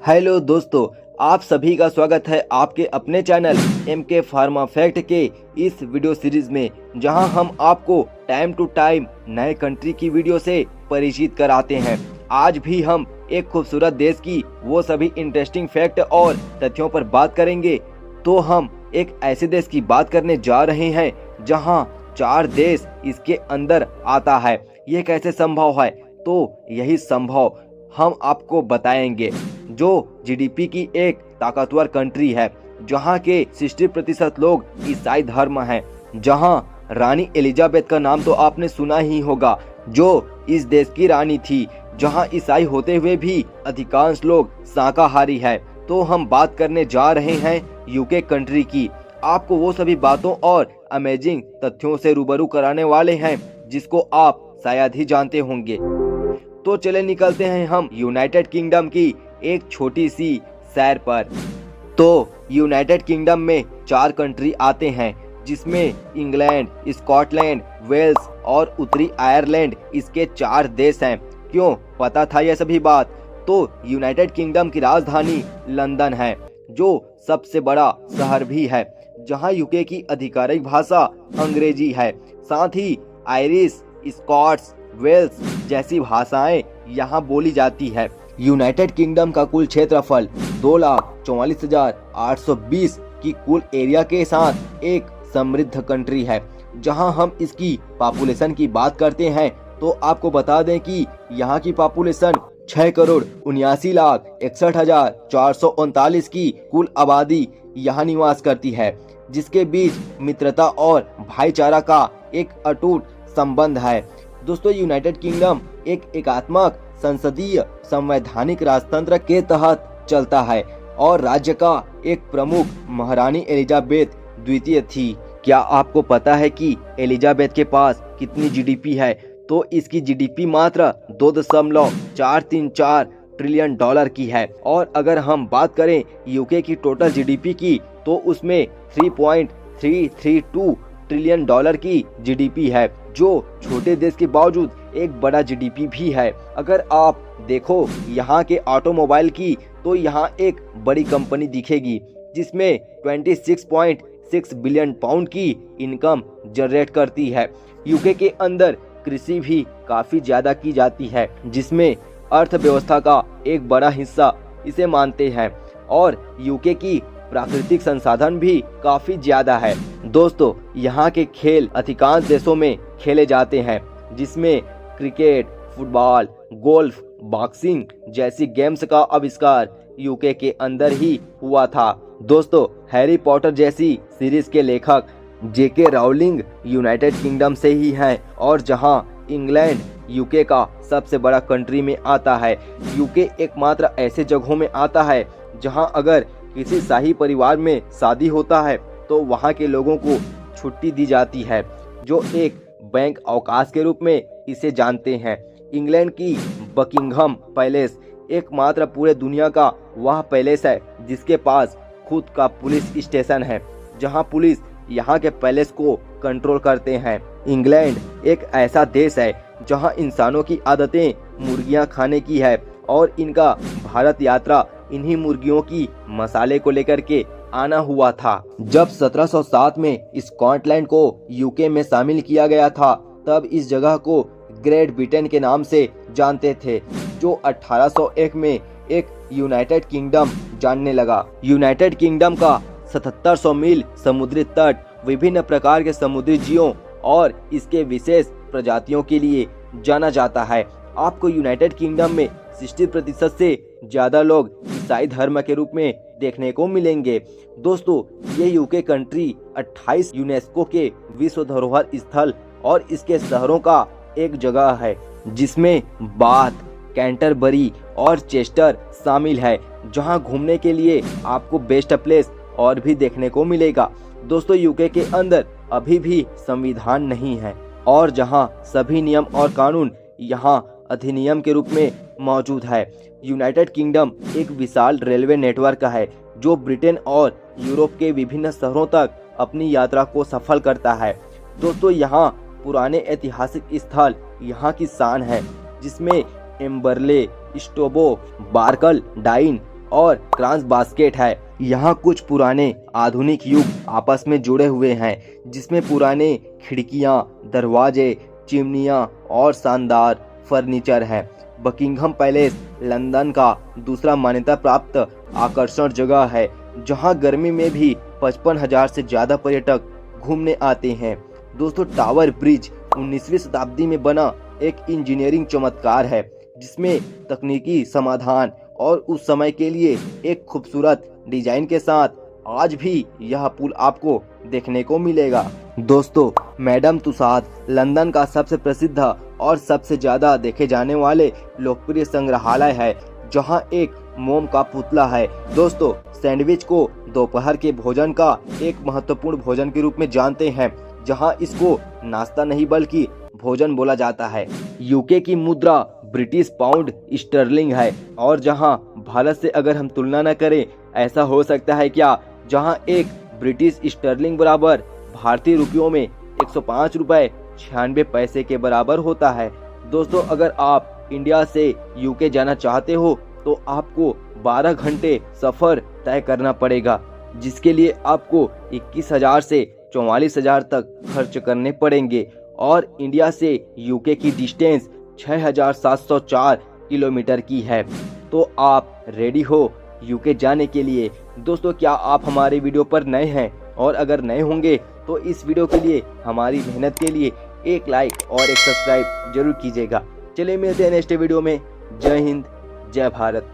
Hello दोस्तों, आप सभी का स्वागत है आपके अपने चैनल MK फार्मा फैक्ट के इस वीडियो सीरीज में, जहां हम आपको टाइम टू टाइम नए कंट्री की वीडियो से परिचित कराते हैं। आज भी हम एक खूबसूरत देश की वो सभी इंटरेस्टिंग फैक्ट और तथ्यों पर बात करेंगे। तो हम एक ऐसे देश की बात करने जा रहे हैं जहां 4 देश इसके अंदर आता है। ये कैसे संभव है? तो यही संभव हम आपको बताएंगे। जो जीडीपी की एक ताकतवर कंट्री है, जहां के 60% लोग ईसाई धर्म हैं, जहां रानी एलिजाबेथ का नाम तो आपने सुना ही होगा, जो इस देश की रानी थी, जहां ईसाई होते हुए भी अधिकांश लोग शाकाहारी है। तो हम बात करने जा रहे हैं यूके कंट्री की। आपको वो सभी बातों और अमेजिंग तथ्यों से रूबरू कराने वाले हैं जिसको आप शायद ही जानते होंगे। तो चले निकलते हैं हम यूनाइटेड किंगडम की एक छोटी सी सैर पर। तो यूनाइटेड किंगडम में 4 कंट्री आते हैं, जिसमें इंग्लैंड, स्कॉटलैंड, वेल्स और उत्तरी आयरलैंड इसके 4 देश हैं। क्यों पता था यह सभी बात? तो यूनाइटेड किंगडम की राजधानी लंदन है, जो सबसे बड़ा शहर भी है, जहां यूके की आधिकारिक भाषा अंग्रेजी है। साथ ही आयरिश, स्कॉट्स, वेल्स जैसी भाषाएं यहाँ बोली जाती है। यूनाइटेड किंगडम का कुल क्षेत्रफल 2,44,820 की कुल एरिया के साथ एक समृद्ध कंट्री है। जहां हम इसकी पॉपुलेशन की बात करते हैं तो आपको बता दें कि यहाँ की पॉपुलेशन 6,79,61,439 की कुल आबादी यहाँ निवास करती है, जिसके बीच मित्रता और भाईचारा का एक अटूट संबंध है। दोस्तों, यूनाइटेड किंगडम एक एकात्मक संसदीय संवैधानिक राजतंत्र के तहत चलता है और राज्य का एक प्रमुख महारानी एलिजाबेथ द्वितीय थी। क्या आपको पता है कि एलिजाबेथ के पास कितनी जीडीपी है? तो इसकी जीडीपी मात्र 2.434 ट्रिलियन डॉलर की है। और अगर हम बात करें यूके की टोटल जीडीपी की, तो उसमें 3.332 ट्रिलियन डॉलर की जीडीपी है, जो छोटे देश के बावजूद एक बड़ा जीडीपी भी है। अगर आप देखो यहाँ के ऑटोमोबाइल की, तो यहाँ एक बड़ी कंपनी दिखेगी जिसमें 26.6 बिलियन पाउंड की इनकम जनरेट करती है। यूके के अंदर कृषि भी काफी ज्यादा की जाती है, जिसमें अर्थव्यवस्था का एक बड़ा हिस्सा इसे मानते हैं। और यूके की प्राकृतिक संसाधन भी काफी ज्यादा है। दोस्तों, यहाँ के खेल अधिकांश देशों में खेले जाते हैं, जिसमें क्रिकेट, फुटबॉल, गोल्फ, बॉक्सिंग जैसी गेम्स का आविष्कार यूके के अंदर ही हुआ था। दोस्तों, हैरी पॉटर जैसी सीरीज के लेखक जेके राउलिंग यूनाइटेड किंगडम से ही हैं। और जहां इंग्लैंड यूके का सबसे बड़ा कंट्री में आता है, यूके एकमात्र ऐसे जगहों में आता है जहां अगर किसी शाही परिवार में शादी होता है तो वहां के लोगों को छुट्टी दी जाती है, जो एक बैंक अवकाश के रूप में इसे जानते हैं। इंग्लैंड की बकिंघम पैलेस एकमात्र पूरे दुनिया का वह पैलेस है जिसके पास खुद का पुलिस स्टेशन है, जहां पुलिस यहाँ के पैलेस को कंट्रोल करते हैं। इंग्लैंड एक ऐसा देश है जहां इंसानों की आदतें मुर्गियां खाने की है, और इनका भारत यात्रा इन्हीं मुर्गियों की मसाले को लेकर के आना हुआ था। जब 1707 में स्कॉटलैंड को यूके में शामिल किया गया था, तब इस जगह को ग्रेट ब्रिटेन के नाम से जानते थे, जो 1801 में एक यूनाइटेड किंगडम जानने लगा। यूनाइटेड किंगडम का 7700 मील समुद्री तट विभिन्न प्रकार के समुद्री जीवों और इसके विशेष प्रजातियों के लिए जाना जाता है। आपको यूनाइटेड किंगडम में 60% से ज्यादा लोग ईसाई धर्म के रूप में देखने को मिलेंगे। दोस्तों, ये यूके कंट्री 28 यूनेस्को के विश्व धरोहर स्थल और इसके शहरों का एक जगह है, जिसमें बाथ, कैंटरबरी और चेस्टर शामिल है, जहां घूमने के लिए आपको बेस्ट प्लेस और भी देखने को मिलेगा। दोस्तों, यूके के अंदर अभी भी संविधान नहीं है, और जहां सभी नियम और कानून यहां अधिनियम के रूप में मौजूद है। यूनाइटेड किंगडम एक विशाल रेलवे नेटवर्क है, जो ब्रिटेन और यूरोप के विभिन्न शहरों तक अपनी यात्रा को सफल करता है। दोस्तों, यहाँ पुराने ऐतिहासिक स्थल यहाँ की शान है, जिसमें एम्बरले, स्टोबो, बार्कल, डाइन और क्रॉस बास्केट है। यहाँ कुछ पुराने आधुनिक युग आपस में जुड़े हुए हैं, जिसमें पुराने खिड़कियाँ, दरवाजे, चिमनियाँ और शानदार फर्नीचर है। बकिंघम पैलेस लंदन का दूसरा मान्यता प्राप्त आकर्षण जगह है, जहां गर्मी में भी 55,000 से ज्यादा पर्यटक घूमने आते हैं। दोस्तों, टावर ब्रिज 19वीं शताब्दी में बना एक इंजीनियरिंग चमत्कार है, जिसमें तकनीकी समाधान और उस समय के लिए एक खूबसूरत डिजाइन के साथ आज भी यह पुल आपको देखने को मिलेगा। दोस्तों, मैडम तुसाद लंदन का सबसे प्रसिद्ध और सबसे ज्यादा देखे जाने वाले लोकप्रिय संग्रहालय है, जहां एक मोम का पुतला है। दोस्तों, सैंडविच को दोपहर के भोजन का एक महत्वपूर्ण भोजन के रूप में जानते हैं, जहां इसको नाश्ता नहीं बल्कि भोजन बोला जाता है। यूके की मुद्रा ब्रिटिश पाउंड स्टर्लिंग है, और जहां भारत से अगर हम तुलना न करें, ऐसा हो सकता है क्या, जहां एक ब्रिटिश स्टर्लिंग बराबर भारतीय रुपयों में 105 रुपए 96 पैसे के बराबर होता है। दोस्तों, अगर आप इंडिया से यूके जाना चाहते हो तो आपको 12 घंटे सफर तय करना पड़ेगा, जिसके लिए आपको 21,000 से 44,000 तक खर्च करने पड़ेंगे, और इंडिया से यूके की डिस्टेंस 6,704 किलोमीटर की है। तो आप रेडी हो यूके जाने के लिए? दोस्तों, क्या आप हमारे वीडियो पर नए हैं? और अगर नए होंगे तो इस वीडियो के लिए, हमारी मेहनत के लिए एक लाइक और एक सब्सक्राइब जरूर कीजिएगा। चलिए मिलते हैं नेक्स्ट वीडियो में। जय हिंद, जय भारत।